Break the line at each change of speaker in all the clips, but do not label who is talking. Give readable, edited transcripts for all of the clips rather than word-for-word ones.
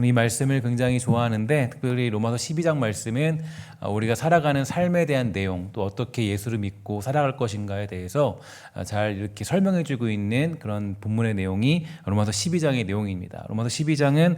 이 말씀을 굉장히 좋아하는데 특별히 로마서 12장 말씀은 우리가 살아가는 삶에 대한 내용, 또 어떻게 예수를 믿고 살아갈 것인가에 대해서 잘 이렇게 설명해 주고 있는 그런 본문의 내용이 로마서 12장의 내용입니다. 로마서 12장은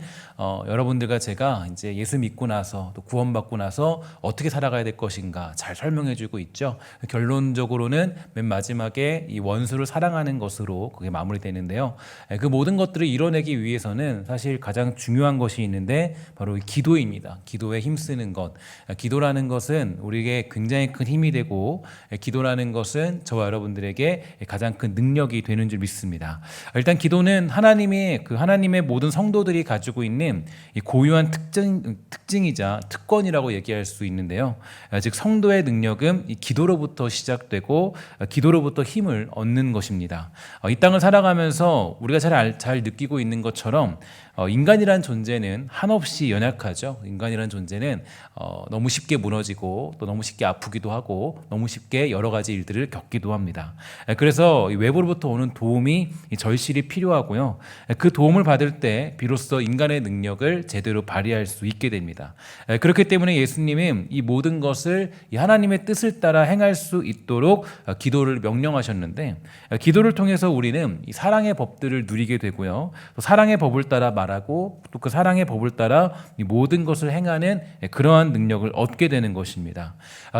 여러분들과 제가 이제 예수 믿고 나서 또 구원받고 나서 어떻게 살아가야 될 것인가 잘 설명해 주고 있죠. 결론적으로는 맨 마지막에 이 원수를 사랑하는 것으로 그게 마무리되는데요. 그 모든 것들을 이뤄내기 위해서는 사실 가장 중요한 것이 있는데 바로 기도입니다. 기도에 힘쓰는 것. 기도라는 것은 우리에게 굉장히 큰 힘이 되고 기도라는 것은 저와 여러분들에게 가장 큰 능력이 되는 줄 믿습니다. 일단 기도는 하나님의 모든 성도들이 가지고 있는 이 고유한 특징이자 특권이라고 얘기할 수 있는데요. 즉 성도의 능력은 이 기도로부터 시작되고 기도로부터 힘을 얻는 것입니다. 이 땅을 살아가면서 우리가 잘 느끼고 있는 것처럼 인간이란 존재는 한없이 연약하죠. 인간이란 존재는 너무 쉽게 무너지고 또 너무 쉽게 아프기도 하고 너무 쉽게 여러 가지 일들을 겪기도 합니다. 그래서 외부로부터 오는 도움이 절실히 필요하고요. 그 도움을 받을 때 비로소 인간의 능력을 제대로 발휘할 수 있게 됩니다. 그렇기 때문에 예수님은 이 모든 것을 이 하나님의 뜻을 따라 행할 수 있도록 기도를 명령하셨는데 기도를 통해서 우리는 이 사랑의 법들을 누리게 되고요. 또 사랑의 법을 따라 말하고 또 그 사랑의 법을 따라 이 모든 것을 행하는 그러한 능력을 얻게 되는 것입니다.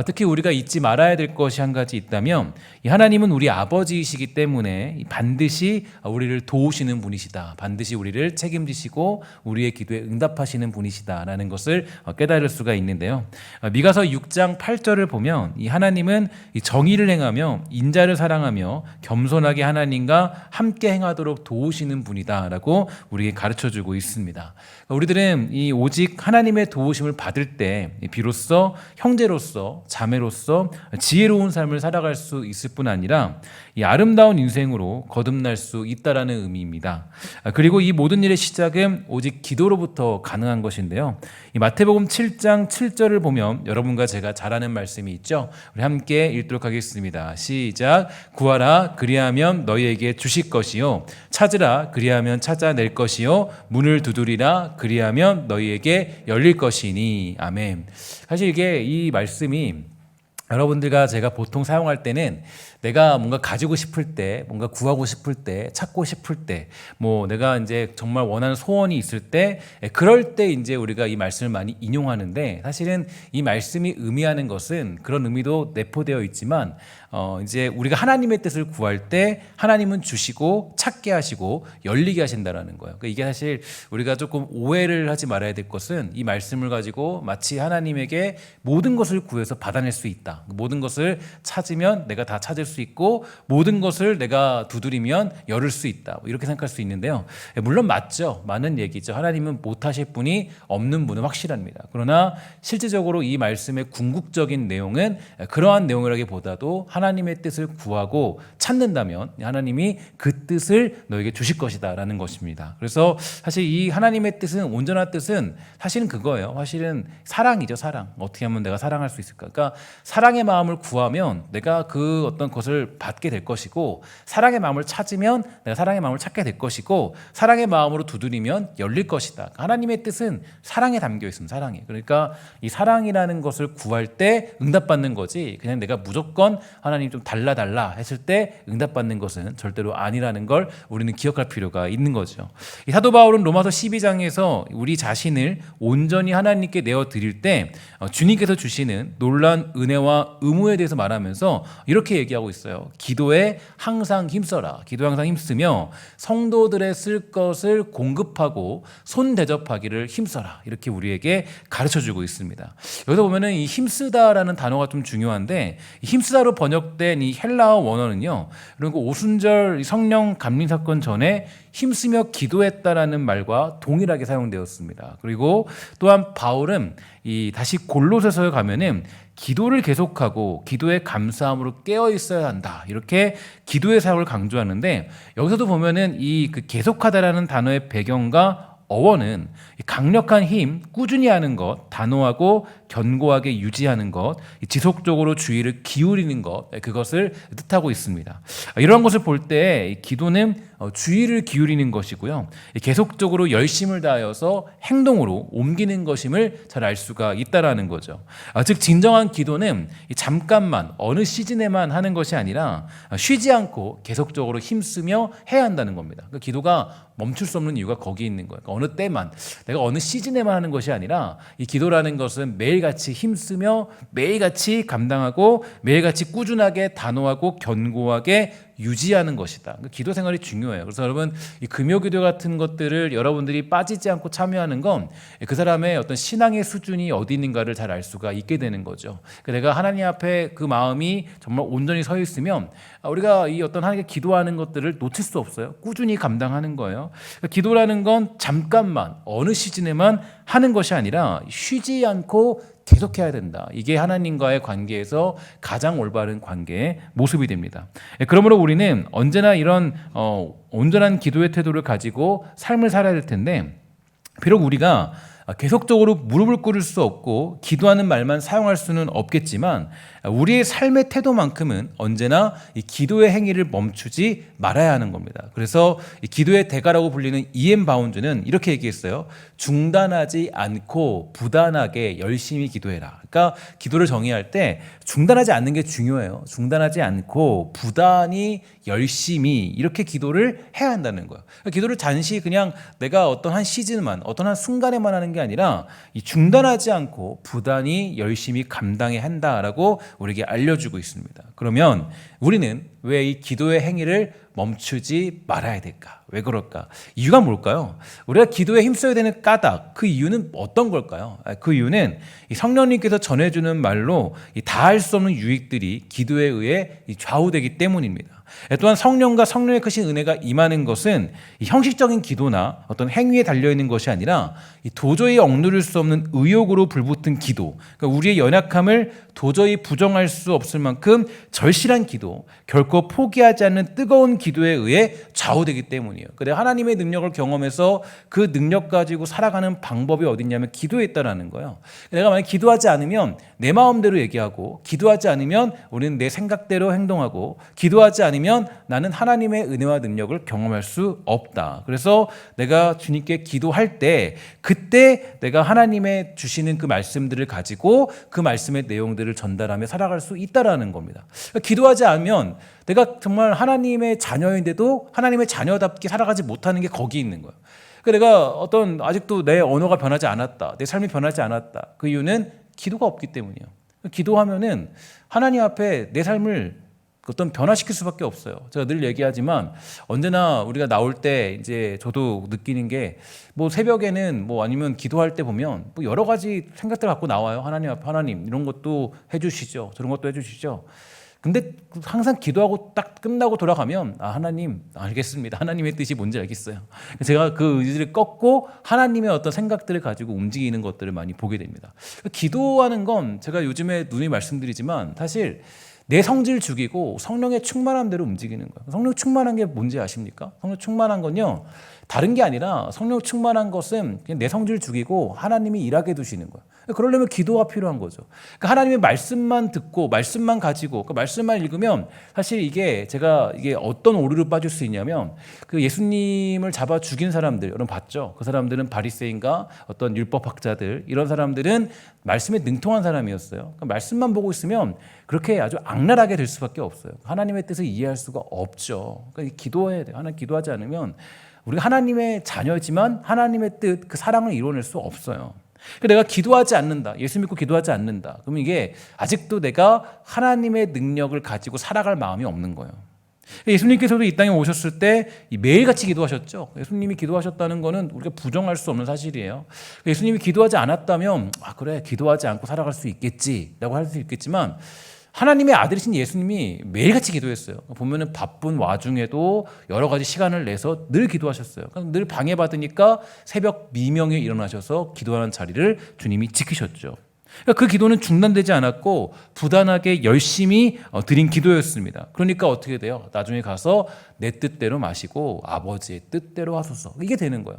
특히 우리가 잊지 말아야 될 것이 한 가지 있다면 이 하나님은 우리 아버지이시기 때문에 반드시 우리를 도우시는 분이시다. 반드시 우리를 책임지시고 우리의 기도에 응답하시는 분이시다라는 것을 깨달을 수가 있는데요. 미가서 6장 8절을 보면 이 하나님은 이 정의를 행하며 인자를 사랑하며 겸손하게 하나님과 함께 행하도록 도우시는 분이다라고 우리에게 가르쳐주고 있습니다. 우리들은 이 오직 하나님의 도우심을 받을 때 비로소 형제로서 자매로서 지혜로운 삶을 살아갈 수 있을 뿐 아니라 이 아름다운 인생으로 거듭날 수 있다라는 의미입니다. 그리고 이 모든 일의 시작은 오직 기도로부터 가능한 것인데요. 이 마태복음 7장 7절을 보면 여러분과 제가 잘 아는 말씀이 있죠. 우리 함께 읽도록 하겠습니다. 시작. 구하라 그리하면 너희에게 주실 것이요 찾으라 그리하면 찾아낼 것이요 문을 두드리라 그리하면 너희에게 열릴 것이니. 아멘. 사실 이 말씀이 여러분들과 제가 보통 사용할 때는 내가 뭔가 가지고 싶을 때, 뭔가 구하고 싶을 때, 찾고 싶을 때, 내가 이제 정말 원하는 소원이 있을 때, 그럴 때 이제 우리가 이 말씀을 많이 인용하는데, 사실은 이 말씀이 의미하는 것은 그런 의미도 내포되어 있지만, 이제 우리가 하나님의 뜻을 구할 때 하나님은 주시고 찾게 하시고 열리게 하신다라는 거예요. 그러니까 이게 사실 우리가 조금 오해를 하지 말아야 될 것은 이 말씀을 가지고 마치 하나님에게 모든 것을 구해서 받아낼 수 있다. 모든 것을 찾으면 내가 다 찾을 수 있고 모든 것을 내가 두드리면 열을 수 있다. 이렇게 생각할 수 있는데요. 물론 맞죠. 많은 얘기죠. 하나님은 못하실 분이 없는 분은 확실합니다. 그러나 실제적으로 이 말씀의 궁극적인 내용은 그러한 내용이라기보다도 하나님의 뜻을 구하고 찾는다면 하나님이 그 뜻을 너에게 주실 것이다 라는 것입니다. 그래서 사실 이 하나님의 뜻은 온전한 뜻은 사실은 그거예요. 사실은 사랑이죠. 사랑. 어떻게 하면 내가 사랑할 수 있을까? 그러니까 사랑의 마음을 구하면 내가 그 어떤 것을 받게 될 것이고 사랑의 마음을 찾으면 내가 사랑의 마음을 찾게 될 것이고 사랑의 마음으로 두드리면 열릴 것이다. 그러니까 하나님의 뜻은 사랑에 담겨 있습니다. 사랑이. 그러니까 이 사랑이라는 것을 구할 때 응답받는 거지 그냥 내가 무조건 하나님 좀 달라 했을 때 응답받는 것은 절대로 아니라는 걸 우리는 기억할 필요가 있는 거죠. 이 사도 바울은 로마서 12장에서 우리 자신을 온전히 하나님께 내어드릴 때 주님께서 주시는 놀라운 은혜와 의무에 대해서 말하면서 이렇게 얘기하고 있어요. 기도에 항상 힘써라. 기도에 항상 힘쓰며 성도들의 쓸 것을 공급하고 손 대접하기를 힘써라. 이렇게 우리에게 가르쳐주고 있습니다. 여기서 보면은 이 힘쓰다라는 단어가 좀 중요한데 힘쓰다로 번역된 이 헬라어 원어는요. 그리고 오순절 성령 감림 사건 전에 힘쓰며 기도했다라는 말과 동일하게 사용되었습니다. 그리고 또한 바울은 다시 골로새서에 가면은 기도를 계속하고 기도에 감사함으로 깨어 있어야 한다. 이렇게 기도의 사역을 강조하는데 여기서도 보면은 그 계속하다라는 단어의 배경과 어원은 강력한 힘, 꾸준히 하는 것, 단호하고 견고하게 유지하는 것, 지속적으로 주의를 기울이는 것, 그것을 뜻하고 있습니다. 이런 것을 볼 때 기도는 주의를 기울이는 것이고요. 계속적으로 열심을 다하여서 행동으로 옮기는 것임을 잘 알 수가 있다라는 거죠. 즉 진정한 기도는 잠깐만 어느 시즌에만 하는 것이 아니라 쉬지 않고 계속적으로 힘쓰며 해야 한다는 겁니다. 그러니까 기도가 멈출 수 없는 이유가 거기 있는 거예요. 그러니까 어느 때만, 내가 어느 시즌에만 하는 것이 아니라 이 기도라는 것은 매일같이 힘쓰며 매일같이 감당하고 매일같이 꾸준하게 단호하고 견고하게 유지하는 것이다. 그러니까 기도 생활이 중요해요. 그래서 여러분 이 금요기도 같은 것들을 여러분들이 빠지지 않고 참여하는 건 그 사람의 어떤 신앙의 수준이 어디 있는가를 잘 알 수가 있게 되는 거죠. 그러니까 내가 하나님 앞에 그 마음이 정말 온전히 서 있으면 우리가 이 어떤 하나님께 기도하는 것들을 놓칠 수 없어요. 꾸준히 감당하는 거예요. 그러니까 기도라는 건 잠깐만 어느 시즌에만 하는 것이 아니라 쉬지 않고 계속해야 된다. 이게 하나님과의 관계에서 가장 올바른 관계의 모습이 됩니다. 그러므로 우리는 언제나 이런 온전한 기도의 태도를 가지고 삶을 살아야 될 텐데, 비록 우리가 계속적으로 무릎을 꿇을 수 없고 기도하는 말만 사용할 수는 없겠지만 우리의 삶의 태도만큼은 언제나 이 기도의 행위를 멈추지 말아야 하는 겁니다. 그래서 이 기도의 대가라고 불리는 E.M. 바운즈는 이렇게 얘기했어요. 중단하지 않고 부단하게 열심히 기도해라. 그러니까 기도를 정의할 때 중단하지 않는 게 중요해요. 중단하지 않고 부단히 열심히 이렇게 기도를 해야 한다는 거예요. 그러니까 기도를 잠시 그냥 내가 어떤 한 시즌만, 어떤 한 순간에만 하는 게 아니라 이 중단하지 않고 부단히 열심히 감당해야 한다라고 우리에게 알려주고 있습니다. 그러면 우리는 왜 이 기도의 행위를 멈추지 말아야 될까? 왜 그럴까? 이유가 뭘까요? 우리가 기도에 힘써야 되는 까닭, 그 이유는 어떤 걸까요? 그 이유는 이 성령님께서 전해주는 말로 다할 수 없는 유익들이 기도에 의해 좌우되기 때문입니다. 또한 성령과 성령의 크신 은혜가 임하는 것은 형식적인 기도나 어떤 행위에 달려있는 것이 아니라 도저히 억누를 수 없는 의욕으로 불붙은 기도, 그러니까 우리의 연약함을 도저히 부정할 수 없을 만큼 절실한 기도, 결코 포기하지 않는 뜨거운 기도에 의해 좌우되기 때문이에요. 그래서 하나님의 능력을 경험해서 그 능력 가지고 살아가는 방법이 어딨냐면 기도에 있다라는 거예요. 내가 만약 기도하지 않으면 내 마음대로 얘기하고, 기도하지 않으면 우리는 내 생각대로 행동하고, 기도하지 않으면 나는 하나님의 은혜와 능력을 경험할 수 없다. 그래서 내가 주님께 기도할 때 그때 내가 하나님의 주시는 그 말씀들을 가지고 그 말씀의 내용들을 전달하며 살아갈 수 있다라는 겁니다. 기도하지 않으면 내가 정말 하나님의 자녀인데도 하나님의 자녀답게 살아가지 못하는 게 거기 있는 거예요. 내가 어떤 아직도 내 언어가 변하지 않았다, 내 삶이 변하지 않았다. 그 이유는 기도가 없기 때문이에요. 기도하면은 하나님 앞에 내 삶을 어떤 변화시킬 수밖에 없어요. 제가 늘 얘기하지만 언제나 우리가 나올 때 이제 저도 느끼는 게 뭐 새벽에는 뭐 아니면 기도할 때 보면 뭐 여러 가지 생각들 갖고 나와요. 하나님 앞에 하나님 이런 것도 해주시죠. 저런 것도 해주시죠. 근데 항상 기도하고 딱 끝나고 돌아가면 하나님 알겠습니다. 하나님의 뜻이 뭔지 알겠어요. 제가 그 의지를 꺾고 하나님의 어떤 생각들을 가지고 움직이는 것들을 많이 보게 됩니다. 기도하는 건 제가 요즘에 누누이 말씀드리지만 사실 내 성질 죽이고 성령의 충만한 대로 움직이는 거예요. 성령 충만한 게 뭔지 아십니까? 성령 충만한 건요, 다른 게 아니라 성령 충만한 것은 그냥 내 성질 죽이고 하나님이 일하게 두시는 거예요. 그러려면 기도가 필요한 거죠. 그러니까 하나님의 말씀만 듣고 말씀만 가지고 그 말씀만 읽으면 사실 이게 제가 이게 어떤 오류로 빠질 수 있냐면 그 예수님을 잡아 죽인 사람들 여러분 봤죠? 그 사람들은 바리새인과 어떤 율법학자들 이런 사람들은 말씀에 능통한 사람이었어요. 그러니까 말씀만 보고 있으면 그렇게 아주 악랄하게 될 수밖에 없어요. 하나님의 뜻을 이해할 수가 없죠. 그러니까 기도해야 돼요. 하나님 기도하지 않으면 우리가 하나님의 자녀지만 하나님의 뜻, 그 사랑을 이뤄낼 수 없어요. 내가 기도하지 않는다, 예수 믿고 기도하지 않는다, 그러면 이게 아직도 내가 하나님의 능력을 가지고 살아갈 마음이 없는 거예요. 예수님께서도 이 땅에 오셨을 때 매일같이 기도하셨죠. 예수님이 기도하셨다는 것은 우리가 부정할 수 없는 사실이에요. 예수님이 기도하지 않았다면 그래 기도하지 않고 살아갈 수 있겠지라고 할 수 있겠지만 하나님의 아들이신 예수님이 매일같이 기도했어요. 보면은 바쁜 와중에도 여러 가지 시간을 내서 늘 기도하셨어요. 늘 방해받으니까 새벽 미명에 일어나셔서 기도하는 자리를 주님이 지키셨죠. 그 기도는 중단되지 않았고 부단하게 열심히 드린 기도였습니다. 그러니까 어떻게 돼요? 나중에 가서 내 뜻대로 마시고 아버지의 뜻대로 하소서, 이게 되는 거예요.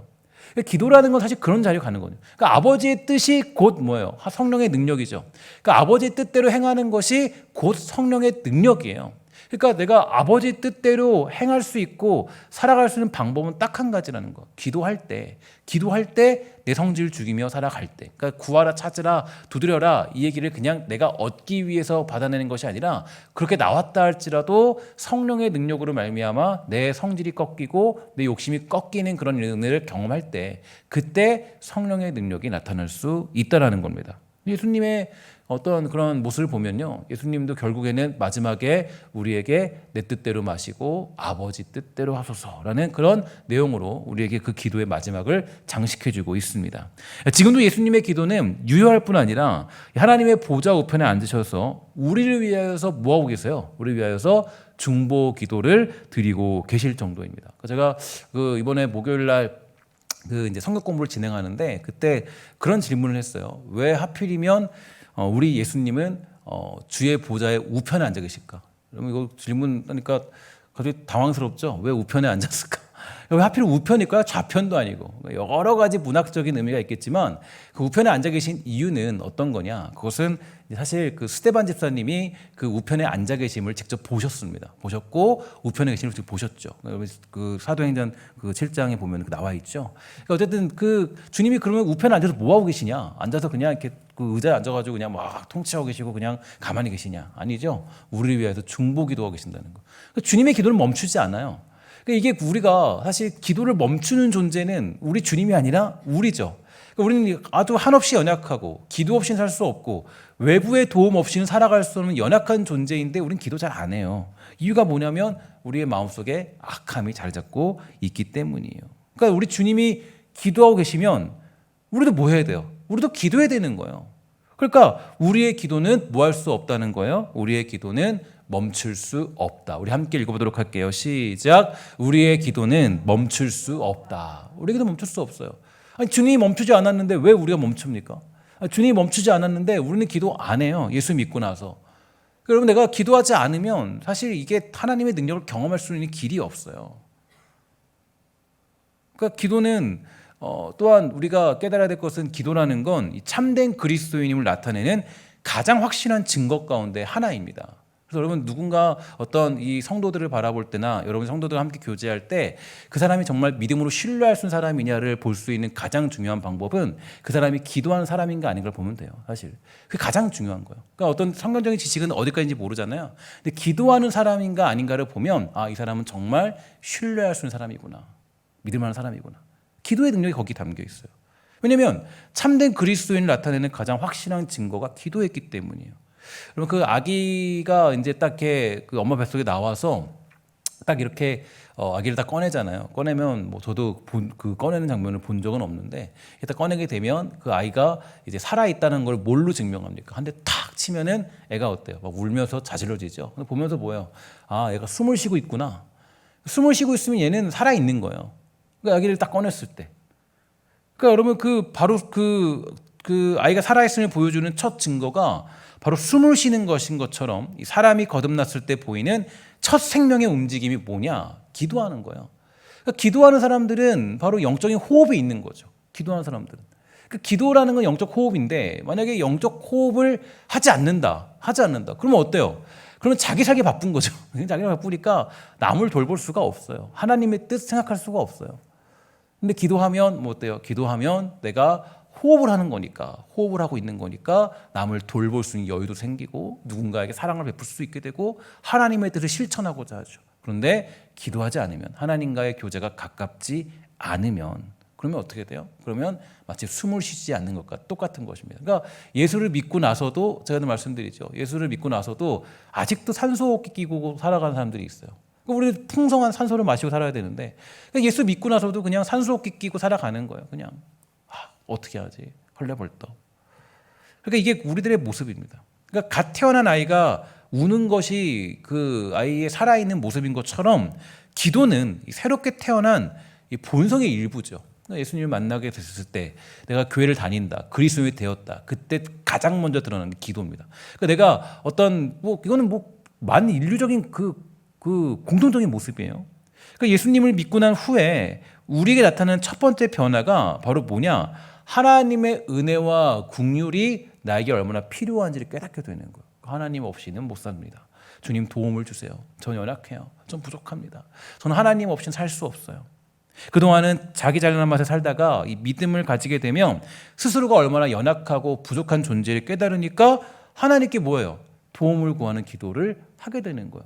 기도라는 건 사실 그런 자리로 가는 거예요. 그러니까 아버지의 뜻이 곧 뭐예요? 성령의 능력이죠. 그러니까 아버지의 뜻대로 행하는 것이 곧 성령의 능력이에요. 그러니까 내가 아버지 뜻대로 행할 수 있고 살아갈 수 있는 방법은 딱 한 가지라는 거. 기도할 때 내 성질을 죽이며 살아갈 때. 그러니까 구하라, 찾으라, 두드려라 이 얘기를 그냥 내가 얻기 위해서 받아내는 것이 아니라 그렇게 나왔다 할지라도 성령의 능력으로 말미암아 내 성질이 꺾이고 내 욕심이 꺾이는 그런 은혜를 경험할 때 그때 성령의 능력이 나타날 수 있다라는 겁니다. 예수님의 어떤 그런 모습을 보면요, 예수님도 결국에는 마지막에 우리에게 내 뜻대로 마시고 아버지 뜻대로 하소서라는 그런 내용으로 우리에게 그 기도의 마지막을 장식해주고 있습니다. 지금도 예수님의 기도는 유효할 뿐 아니라 하나님의 보좌 우편에 앉으셔서 우리를 위하여서 뭐하고 계세요? 우리를 위하여서 중보 기도를 드리고 계실 정도입니다. 제가 이번에 목요일 날 이제 성경 공부를 진행하는데 그때 그런 질문을 했어요. 왜 하필이면 우리 예수님은 주의 보좌의 우편에 앉아 계실까? 그러면 이거 질문하니까 갑자기 당황스럽죠. 왜 우편에 앉았을까? 왜 하필 우편일까요? 좌편도 아니고. 여러 가지 문학적인 의미가 있겠지만 그 우편에 앉아 계신 이유는 어떤 거냐? 그것은 사실 그 스데반 집사님이 그 우편에 앉아 계심을 직접 보셨습니다. 보셨고 우편에 계심을 직접 보셨죠. 그 사도행전 그 7장에 보면 나와 있죠. 그러니까 어쨌든 그 주님이 그러면 우편에 앉아서 뭐 하고 계시냐? 앉아서 그냥 이렇게 그 의자에 앉아가지고 그냥 막 통치하고 계시고 그냥 가만히 계시냐? 아니죠. 우리를 위해서 중보 기도하고 계신다는 거. 그러니까 주님의 기도는 멈추지 않아요. 그러니까 이게 우리가 사실 기도를 멈추는 존재는 우리 주님이 아니라 우리죠. 그러니까 우리는 아주 한없이 연약하고 기도 없이는 살 수 없고 외부의 도움 없이는 살아갈 수 없는 연약한 존재인데 우리는 기도 잘 안 해요. 이유가 뭐냐면 우리의 마음속에 악함이 자리 잡고 있기 때문이에요. 그러니까 우리 주님이 기도하고 계시면 우리도 뭐 해야 돼요? 우리도 기도해야 되는 거예요. 그러니까 우리의 기도는 뭐 할 수 없다는 거예요? 우리의 기도는 멈출 수 없다. 우리 함께 읽어보도록 할게요. 시작. 우리의 기도는 멈출 수 없다. 우리의 기도 멈출 수 없어요. 아니, 주님이 멈추지 않았는데 왜 우리가 멈춥니까? 아니, 주님이 멈추지 않았는데 우리는 기도 안 해요. 예수 믿고 나서. 여러분, 내가 기도하지 않으면 사실 이게 하나님의 능력을 경험할 수 있는 길이 없어요. 그러니까 기도는 또한 우리가 깨달아야 될 것은 기도라는 건 참된 그리스도인임을 나타내는 가장 확실한 증거 가운데 하나입니다. 그래서 여러분 누군가 어떤 이 성도들을 바라볼 때나 여러분 성도들과 함께 교제할 때 그 사람이 정말 믿음으로 신뢰할 수 있는 사람이냐를 볼 수 있는 가장 중요한 방법은 그 사람이 기도하는 사람인가 아닌가를 보면 돼요. 사실 그게 가장 중요한 거예요. 그러니까 어떤 성경적인 지식은 어디까지인지 모르잖아요. 근데 기도하는 사람인가 아닌가를 보면 이 사람은 정말 신뢰할 수 있는 사람이구나, 믿을 만한 사람이구나. 기도의 능력이 거기 담겨 있어요. 왜냐하면 참된 그리스도인을 나타내는 가장 확실한 증거가 기도였기 때문이에요. 그러면 그 아기가 이제 딱 이렇게 그 엄마 뱃속에 나와서 딱 이렇게 아기를 딱 꺼내잖아요. 꺼내면 뭐 저도 그 꺼내는 장면을 본 적은 없는데 딱 꺼내게 되면 그 아이가 이제 살아 있다는 걸 뭘로 증명합니까? 한 대 탁 치면은 애가 어때요? 막 울면서 자지러지죠. 보면서 뭐예요? 애가 숨을 쉬고 있구나. 숨을 쉬고 있으면 얘는 살아 있는 거예요. 그 아기를 딱 꺼냈을 때. 그러니까 여러분 바로 그 아이가 살아있음을 보여주는 첫 증거가 바로 숨을 쉬는 것인 것처럼 사람이 거듭났을 때 보이는 첫 생명의 움직임이 뭐냐? 기도하는 거예요. 그러니까 기도하는 사람들은 바로 영적인 호흡이 있는 거죠. 기도하는 사람들은. 그 기도라는 건 영적 호흡인데 만약에 영적 호흡을 하지 않는다. 그러면 어때요? 그러면 자기 살기 바쁜 거죠. 자기가 바쁘니까 남을 돌볼 수가 없어요. 하나님의 뜻 생각할 수가 없어요. 근데 기도하면 뭐 어때요? 기도하면 내가 호흡을 하는 거니까, 호흡을 하고 있는 거니까 남을 돌볼 수 있는 여유도 생기고 누군가에게 사랑을 베풀 수 있게 되고 하나님의 뜻을 실천하고자 하죠. 그런데 기도하지 않으면, 하나님과의 교제가 가깝지 않으면 그러면 어떻게 돼요? 그러면 마치 숨을 쉬지 않는 것과 똑같은 것입니다. 그러니까 예수를 믿고 나서도 제가 말씀드리죠. 예수를 믿고 나서도 아직도 산소호흡기 끼고 살아가는 사람들이 있어요. 우리 풍성한 산소를 마시고 살아야 되는데 예수 믿고 나서도 그냥 산소호흡기 끼고 살아가는 거예요. 그냥 어떻게 하지? 헐레벌떡. 그러니까 이게 우리들의 모습입니다. 그러니까 갓 태어난 아이가 우는 것이 그 아이의 살아있는 모습인 것처럼 기도는 새롭게 태어난 이 본성의 일부죠. 예수님을 만나게 됐을 때 내가 교회를 다닌다, 그리스도인이 되었다, 그때 가장 먼저 드러나는 기도입니다. 그러니까 내가 어떤 이거는 만인류적인 그 공통적인 모습이에요. 그러니까 예수님을 믿고 난 후에 우리에게 나타나는 첫 번째 변화가 바로 뭐냐? 하나님의 은혜와 긍휼이 나에게 얼마나 필요한지를 깨닫게 되는 거예요. 하나님 없이는 못 삽니다. 주님 도움을 주세요. 전 연약해요. 전 부족합니다. 저는 하나님 없이는 살 수 없어요. 그동안은 자기 잘난 맛에 살다가 이 믿음을 가지게 되면 스스로가 얼마나 연약하고 부족한 존재를 깨달으니까 하나님께 뭐예요? 도움을 구하는 기도를 하게 되는 거예요.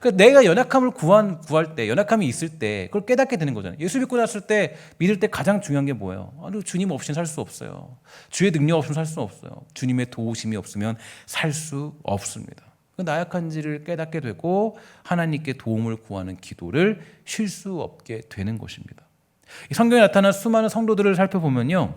그러니까 내가 연약함을 구할 때, 연약함이 있을 때 그걸 깨닫게 되는 거잖아요. 예수 믿고 났을 때, 믿을 때 가장 중요한 게 뭐예요? 아니, 주님 없이는 살 수 없어요. 주의 능력 없으면 살 수 없어요. 주님의 도우심이 없으면 살 수 없습니다. 나약한지를 깨닫게 되고 하나님께 도움을 구하는 기도를 쉴 수 없게 되는 것입니다. 성경에 나타난 수많은 성도들을 살펴보면요,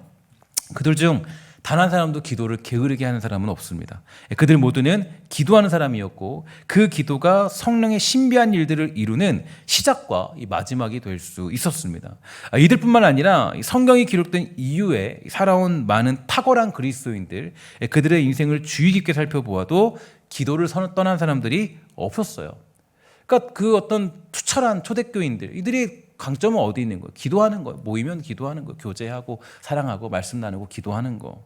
그들 중 단 한 사람도 기도를 게으르게 하는 사람은 없습니다. 그들 모두는 기도하는 사람이었고 그 기도가 성령의 신비한 일들을 이루는 시작과 마지막이 될 수 있었습니다. 이들뿐만 아니라 성경이 기록된 이후에 살아온 많은 탁월한 그리스도인들, 그들의 인생을 주의 깊게 살펴보아도 기도를 떠난 사람들이 없었어요. 그러니까 그 어떤 투철한 초대교인들, 이들이 강점은 어디 있는 거예요? 기도하는 거예요. 모이면 기도하는 거예요. 교제하고 사랑하고 말씀 나누고 기도하는 거.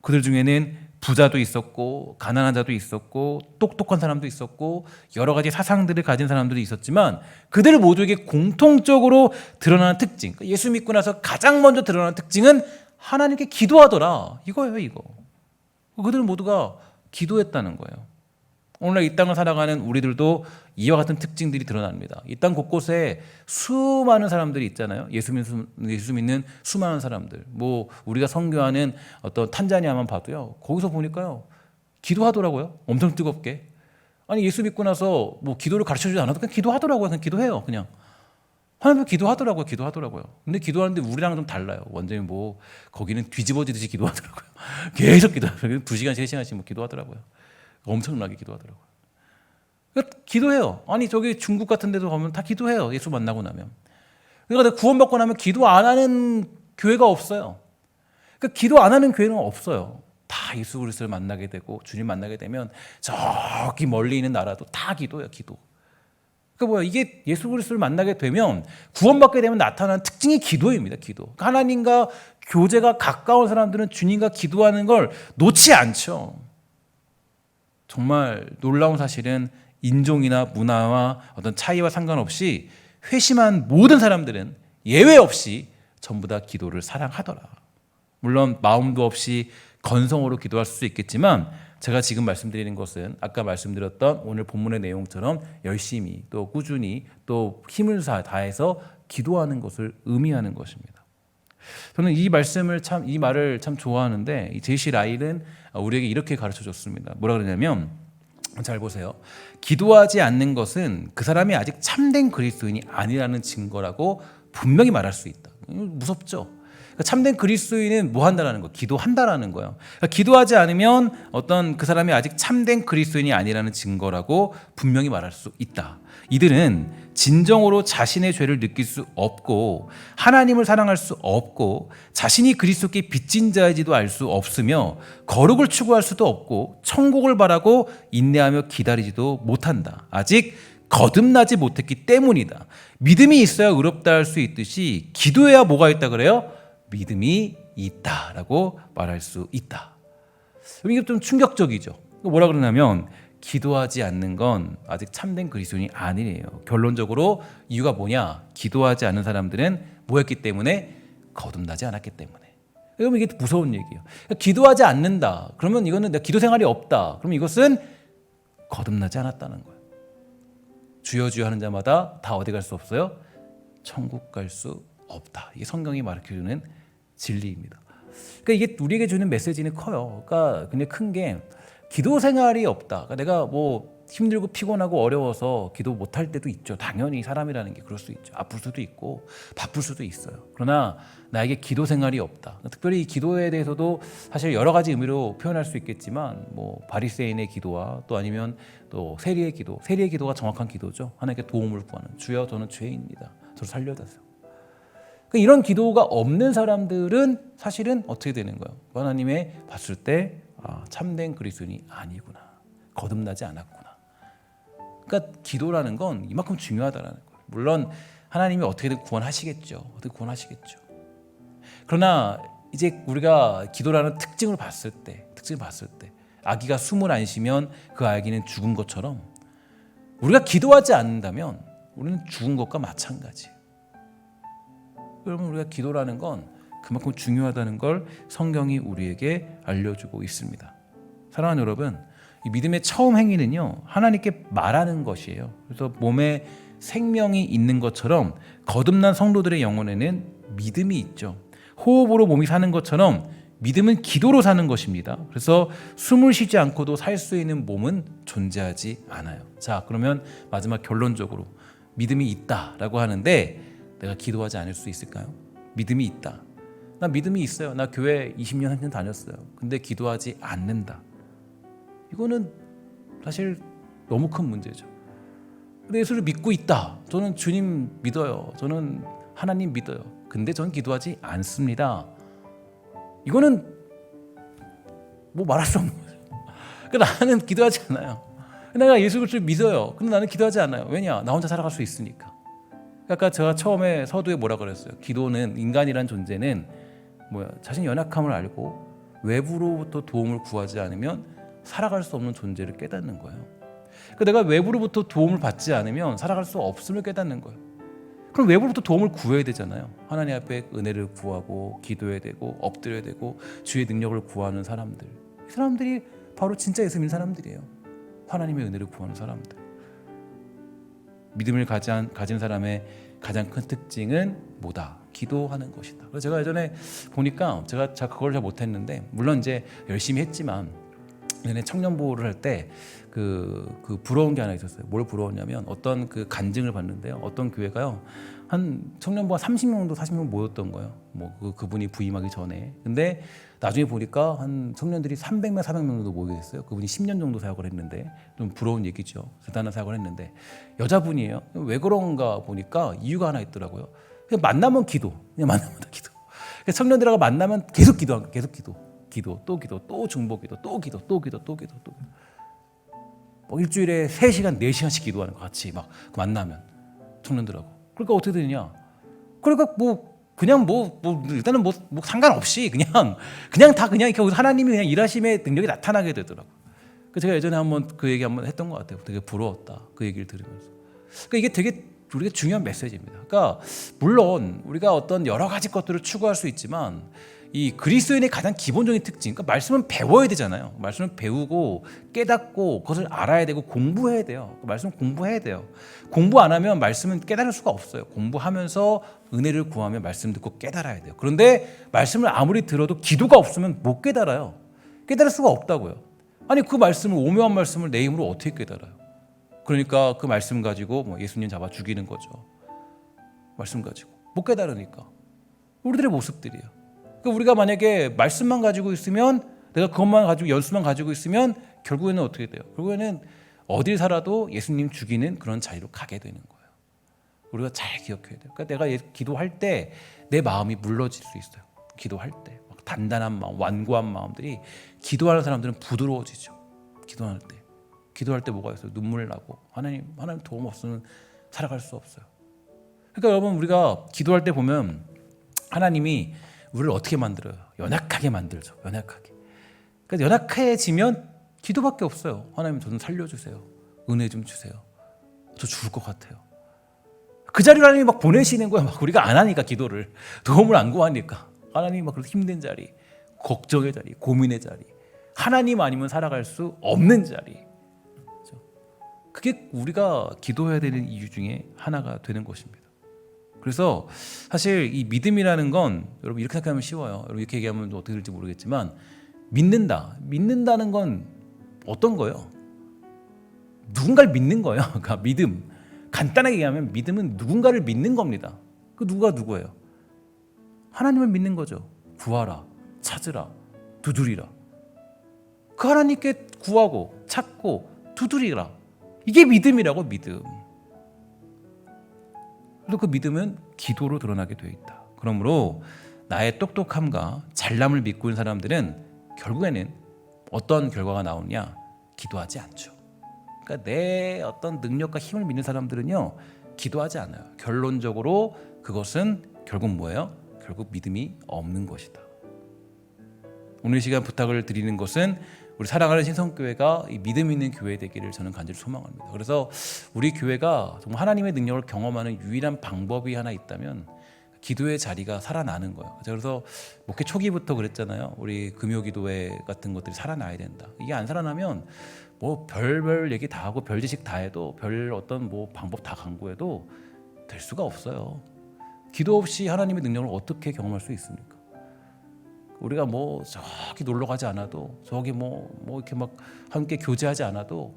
그들 중에는 부자도 있었고 가난한 자도 있었고 똑똑한 사람도 있었고 여러 가지 사상들을 가진 사람들이 있었지만 그들 모두에게 공통적으로 드러나는 특징, 예수 믿고 나서 가장 먼저 드러나는 특징은 하나님께 기도하더라, 이거예요. 이거. 그들 모두가 기도했다는 거예요. 오늘날 이 땅을 살아가는 우리들도 이와 같은 특징들이 드러납니다. 이 땅 곳곳에 수많은 사람들이 있잖아요. 예수 믿는 수많은 사람들. 뭐 우리가 선교하는 어떤 탄자니아만 봐도요, 거기서 보니까요, 기도하더라고요. 엄청 뜨겁게. 아니, 예수 믿고 나서 뭐 기도를 가르쳐주지 않아도 그냥 기도하더라고요. 그냥 기도해요. 그냥 하나님 기도하더라고요. 근데 기도하는데 우리랑 좀 달라요. 완전히 뭐 거기는 뒤집어지듯이 기도하더라고요. 계속 기도하더라고요. 2시간, 3시간씩 뭐 기도하더라고요. 엄청나게 기도하더라고요. 그러니까 기도해요. 아니, 저기 중국 같은 데도 가면 다 기도해요. 예수 만나고 나면. 그러니까 구원받고 나면 기도 안 하는 교회가 없어요. 그러니까 기도 안 하는 교회는 없어요. 다 예수 그리스도를 만나게 되고 주님 만나게 되면 저기 멀리 있는 나라도 다 기도예요. 기도. 그러니까 뭐야, 이게 예수 그리스도를 만나게 되면 구원받게 되면 나타나는 특징이 기도입니다. 기도. 그러니까 하나님과 교제가 가까운 사람들은 주님과 기도하는 걸 놓지 않죠. 정말 놀라운 사실은 인종이나 문화와 어떤 차이와 상관없이 회심한 모든 사람들은 예외 없이 전부 다 기도를 사랑하더라. 물론 마음도 없이 건성으로 기도할 수 있겠지만 제가 지금 말씀드리는 것은 아까 말씀드렸던 오늘 본문의 내용처럼 열심히 또 꾸준히 또 힘을 다해서 기도하는 것을 의미하는 것입니다. 저는 이 말을 참 좋아하는데 이 제시 라일은 우리에게 이렇게 가르쳐 줬습니다. 뭐라 그러냐면, 잘 보세요. 기도하지 않는 것은 그 사람이 아직 참된 그리스도인이 아니라는 증거라고 분명히 말할 수 있다. 무섭죠? 그러니까 참된 그리스도인은 뭐 한다라는 거예요? 기도한다라는 거예요. 그러니까 기도하지 않으면 어떤 그 사람이 아직 참된 그리스도인이 아니라는 증거라고 분명히 말할 수 있다. 이들은 진정으로 자신의 죄를 느낄 수 없고 하나님을 사랑할 수 없고 자신이 그리스도께 빚진 자인지도 알 수 없으며 거룩을 추구할 수도 없고 천국을 바라고 인내하며 기다리지도 못한다. 아직 거듭나지 못했기 때문이다. 믿음이 있어야 의롭다 할 수 있듯이 기도해야 뭐가 있다 그래요? 믿음이 있다라고 말할 수 있다. 이게 좀 충격적이죠. 뭐라 그러냐면 기도하지 않는 건 아직 참된 그리스도인이 아니에요. 결론적으로 이유가 뭐냐? 기도하지 않는 사람들은 뭐였기 때문에? 거듭나지 않았기 때문에. 그러면 이게 무서운 얘기예요. 그러니까 기도하지 않는다. 그러면 이거는 내가 기도 생활이 없다. 그럼 이것은 거듭나지 않았다는 거예요. 주여 주여 하는 자마다 다 어디 갈 수 없어요? 천국 갈 수 없다. 이게 성경이 말해주는 진리입니다. 그러니까 이게 우리에게 주는 메시지는 커요. 그러니까 근데 큰 게 기도 생활이 없다. 그러니까 내가 뭐 힘들고 피곤하고 어려워서 기도 못할 때도 있죠. 당연히 사람이라는 게 그럴 수 있죠. 아플 수도 있고 바쁠 수도 있어요. 그러나 나에게 기도 생활이 없다. 특별히 이 기도에 대해서도 사실 여러 가지 의미로 표현할 수 있겠지만 뭐 바리새인의 기도와 또 아니면 또 세리의 기도. 세리의 기도가 정확한 기도죠. 하나님께 도움을 구하는, 주여 저는 죄인입니다. 저를 살려주세요. 그러니까 이런 기도가 없는 사람들은 사실은 어떻게 되는 거예요? 하나님의 봤을 때 참된 그리스도인이 아니구나. 거듭나지 않았구나. 그러니까 기도라는 건 이만큼 중요하다는 거예요. 물론 하나님이 어떻게든 구원하시겠죠. 어떻게 구원하시겠죠. 그러나 이제 우리가 기도라는 특징을 봤을 때 아기가 숨을 안 쉬면 그 아기는 죽은 것처럼 우리가 기도하지 않는다면 우리는 죽은 것과 마찬가지예요. 여러분, 우리가 기도라는 건 그만큼 중요하다는 걸 성경이 우리에게 알려주고 있습니다. 사랑하는 여러분, 이 믿음의 처음 행위는요, 하나님께 말하는 것이에요. 그래서 몸에 생명이 있는 것처럼 거듭난 성도들의 영혼에는 믿음이 있죠. 호흡으로 몸이 사는 것처럼 믿음은 기도로 사는 것입니다. 그래서 숨을 쉬지 않고도 살 수 있는 몸은 존재하지 않아요. 자, 그러면 마지막 결론적으로 믿음이 있다라고 하는데 내가 기도하지 않을 수 있을까요? 믿음이 있다. 나 믿음이 있어요. 나 교회 20년, 30년 다녔어요. 근데 기도하지 않는다. 이거는 사실 너무 큰 문제죠. 근데 예수를 믿고 있다. 저는 주님 믿어요. 저는 하나님 믿어요. 근데 저는 기도하지 않습니다. 이거는 뭐 말할 수 없는 거죠. 그러니까 나는 기도하지 않아요. 내가 예수 그리스도를 믿어요. 근데 나는 기도하지 않아요. 왜냐? 나 혼자 살아갈 수 있으니까. 아까 제가 처음에 서두에 뭐라 그랬어요? 기도는, 인간이란 존재는 자신의 연약함을 알고 외부로부터 도움을 구하지 않으면 살아갈 수 없는 존재를 깨닫는 거예요. 그러니까 내가 외부로부터 도움을 받지 않으면 살아갈 수 없음을 깨닫는 거예요. 그럼 외부로부터 도움을 구해야 되잖아요. 하나님 앞에 은혜를 구하고 기도해야 되고 엎드려야 되고 주의 능력을 구하는 사람들. 이 사람들이 바로 진짜 예수 믿는 사람들이에요. 하나님의 은혜를 구하는 사람들. 믿음을 가진 사람의 가장 큰 특징은 뭐다? 기도하는 것이다. 그래서 제가 예전에 보니까 제가 그걸 잘 못했는데, 물론 이제 열심히 했지만 예전에 청년부를 할 때 그 부러운 게 하나 있었어요. 뭘 부러웠냐면 어떤 그 간증을 봤는데요. 어떤 교회가요, 한 청년부가 30명 정도 40명 모였던 거예요. 그분이 부임하기 전에. 근데 나중에 보니까 한 청년들이 300명, 400명 정도 모이게 됐어요. 그분이 10년 정도 사역을 했는데, 좀 부러운 얘기죠. 대단한 사역을 했는데 여자분이에요. 왜 그런가 보니까 이유가 하나 있더라고요. 그냥 만나면 기도, 그냥 만나면 기도. 청년들하고 만나면 계속 기도, 또 중보기도, 또 기도. 일주일에 3시간, 4시간씩 기도하는 거 같이 막 만나면 청년들하고. 그러니까 어떻게 되느냐? 그러니까 일단은 상관없이 그냥 다 그냥 이렇게 하나님이 그냥 일하심의 능력이 나타나게 되더라고. 제가 예전에 한번 그 얘기 한번 했던 것 같아요. 되게 부러웠다. 그 얘기를 들으면서. 그러니까 이게 되게 우리가 중요한 메시지입니다. 그러니까 물론 우리가 어떤 여러 가지 것들을 추구할 수 있지만 이 그리스도인의 가장 기본적인 특징, 그러니까 말씀은 배워야 되잖아요. 말씀을 배우고 깨닫고 그것을 알아야 되고 공부해야 돼요. 말씀을 공부해야 돼요. 공부 안 하면 말씀은 깨달을 수가 없어요. 공부하면서 은혜를 구하며 말씀 듣고 깨달아야 돼요. 그런데 말씀을 아무리 들어도 기도가 없으면 못 깨달아요. 깨달을 수가 없다고요. 아니 그 말씀을, 오묘한 말씀을 내 힘으로 어떻게 깨달아요? 그러니까 그 말씀 가지고 예수님 잡아 죽이는 거죠. 말씀 가지고 못 깨달으니까. 우리들의 모습들이에요. 그러니까 우리가 만약에 말씀만 가지고 있으면, 내가 그것만 가지고 연수만 가지고 있으면 결국에는 어떻게 돼요? 결국에는 어딜 살아도 예수님 죽이는 그런 자리로 가게 되는 거예요. 우리가 잘 기억해야 돼요. 그러니까 내가 기도할 때 내 마음이 물러질 수 있어요. 기도할 때 막 단단한 마음, 완고한 마음들이, 기도하는 사람들은 부드러워지죠. 기도할 때 뭐가 있어요? 눈물 나고 하나님 도움 없으면 살아갈 수 없어요. 그러니까 여러분, 우리가 기도할 때 보면 하나님이 우리를 어떻게 만들어요? 연약하게 만들죠. 연약하게. 그러니까 연약해지면 기도밖에 없어요. 하나님 저 좀 살려주세요. 은혜 좀 주세요. 저 죽을 것 같아요. 그 자리로 하나님이 막 보내시는 거야. 막 우리가 안 하니까, 기도를 도움을 안 구하니까. 하나님이 막 그렇게 힘든 자리, 걱정의 자리, 고민의 자리, 하나님 아니면 살아갈 수 없는 자리. 그게 우리가 기도해야 되는 이유 중에 하나가 되는 것입니다. 그래서 사실 이 믿음이라는 건, 여러분 이렇게 생각하면 쉬워요. 여러분 이렇게 얘기하면 어떻게 될지 모르겠지만, 믿는다는 건 어떤 거예요? 누군가를 믿는 거예요. 그러니까 믿음, 간단하게 얘기하면 믿음은 누군가를 믿는 겁니다. 그 누가 누구예요? 하나님을 믿는 거죠. 구하라, 찾으라, 두드리라. 그 하나님께 구하고 찾고 두드리라. 이게 믿음이라고, 믿음. 그리고 그 믿음은 기도로 드러나게 되어 있다. 그러므로 나의 똑똑함과 잘남을 믿고 있는 사람들은 결국에는 어떤 결과가 나오느냐? 기도하지 않죠. 그러니까 내 어떤 능력과 힘을 믿는 사람들은요, 기도하지 않아요. 결론적으로 그것은 결국 뭐예요? 결국 믿음이 없는 것이다. 오늘 시간 부탁을 드리는 것은 우리 사랑하는 신성교회가 이 믿음 있는 교회 되기를 저는 간절히 소망합니다. 그래서 우리 교회가 정말 하나님의 능력을 경험하는 유일한 방법이 하나 있다면 기도의 자리가 살아나는 거예요. 그래서 목회 초기부터 그랬잖아요. 우리 금요기도회 같은 것들이 살아나야 된다. 이게 안 살아나면 뭐 별별 얘기 다 하고 별 지식 다 해도 별 어떤 뭐 방법 다 강구해도 될 수가 없어요. 기도 없이 하나님의 능력을 어떻게 경험할 수 있습니까? 우리가 뭐 저기 놀러 가지 않아도 저기 뭐 이렇게 막 함께 교제하지 않아도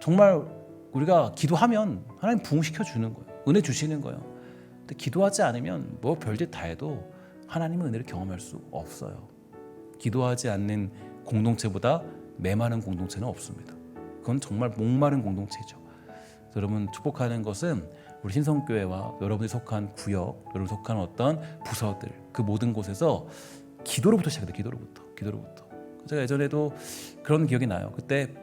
정말 우리가 기도하면 하나님 부흥시켜 주는 거예요. 은혜 주시는 거예요. 근데 기도하지 않으면 뭐 별짓 다 해도 하나님의 은혜를 경험할 수 없어요. 기도하지 않는 공동체보다 메마른 공동체는 없습니다. 그건 정말 목마른 공동체죠. 여러분 축복하는 것은 우리 신성교회와 여러분이 속한 구역, 여러분이 속한 어떤 부서들 그 모든 곳에서 기도로부터 시작해요. 기도로부터. 제가 예전에도 그런 기억이 나요. 그때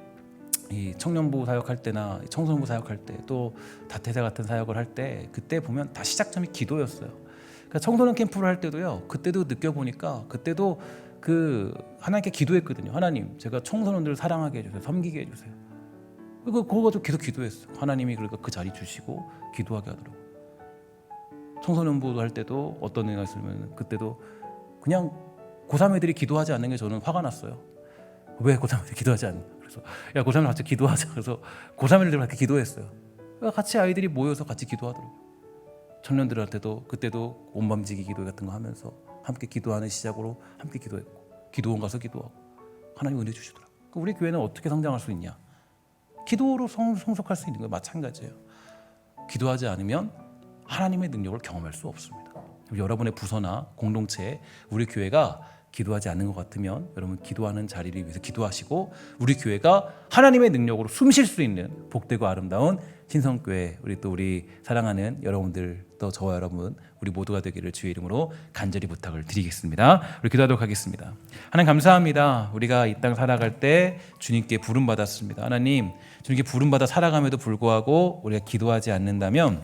이 청년부 사역할 때나 청소년부 사역할 때 또 다태사 같은 사역을 할 때 그때 보면 다 시작점이 기도였어요. 그러니까 청소년 캠프를 할 때도요. 그때도 느껴보니까 그때도 그 하나님께 기도했거든요. 하나님, 제가 청소년들을 사랑하게 해주세요. 섬기게 해주세요. 그거 가지고 계속 기도했어요. 하나님이 그러니까 그 자리 주시고 기도하게 하더라고요. 청소년부 할 때도 어떤 애가 있으면 그때도 그냥 고3 애들이 기도하지 않는 게 저는 화가 났어요. 왜 고3 애들이 기도하지 않나? 그래서 야 고3들 같이 기도하자. 그래서 고3 애들 같이 기도했어요. 같이 아이들이 모여서 같이 기도하더라고요. 청년들한테도 그때도 온밤지기 기도 같은 거 하면서 함께 기도하는 시작으로 함께 기도했고 기도원 가서 기도하고 하나님 은혜 주시더라고요. 우리 교회는 어떻게 성장할 수 있냐? 기도로 성숙할 수 있는 거 마찬가지예요. 기도하지 않으면 하나님의 능력을 경험할 수 없습니다. 여러분의 부서나 공동체에 우리 교회가 기도하지 않는 것 같으면 여러분 기도하는 자리를 위해서 기도하시고 우리 교회가 하나님의 능력으로 숨쉴 수 있는 복되고 아름다운 신성교회 우리 사랑하는 여러분들 또 저와 여러분 우리 모두가 되기를 주의 이름으로 간절히 부탁을 드리겠습니다. 우리 기도하도록 하겠습니다. 하나님 감사합니다. 우리가 이 땅 살아갈 때 주님께 부름받았습니다. 하나님 주님께 부름받아 살아감에도 불구하고 우리가 기도하지 않는다면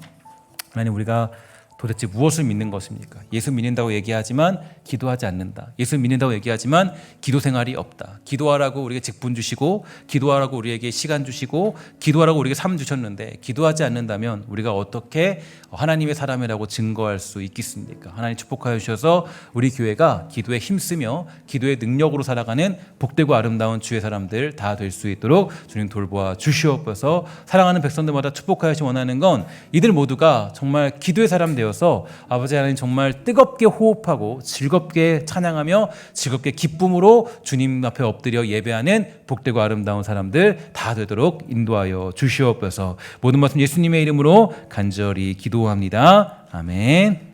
하나님 우리가 도대체 무엇을 믿는 것입니까? 예수 믿는다고 얘기하지만 기도하지 않는다. 예수 믿는다고 얘기하지만 기도 생활이 없다. 기도하라고 우리에게 직분 주시고 기도하라고 우리에게 시간 주시고 기도하라고 우리에게 삶 주셨는데 기도하지 않는다면 우리가 어떻게 하나님의 사람이라고 증거할 수 있겠습니까? 하나님 축복하여 주셔서 우리 교회가 기도에 힘쓰며 기도의 능력으로 살아가는 복되고 아름다운 주의 사람들 다 될 수 있도록 주님 돌보아 주시옵소서. 사랑하는 백성들마다 축복하여 주시 원하는 건 이들 모두가 정말 기도의 사람 되어 아버지 하나님 정말 뜨겁게 호흡하고 즐겁게 찬양하며 즐겁게 기쁨으로 주님 앞에 엎드려 예배하는 복되고 아름다운 사람들 다 되도록 인도하여 주시옵소서. 모든 말씀 예수님의 이름으로 간절히 기도합니다. 아멘.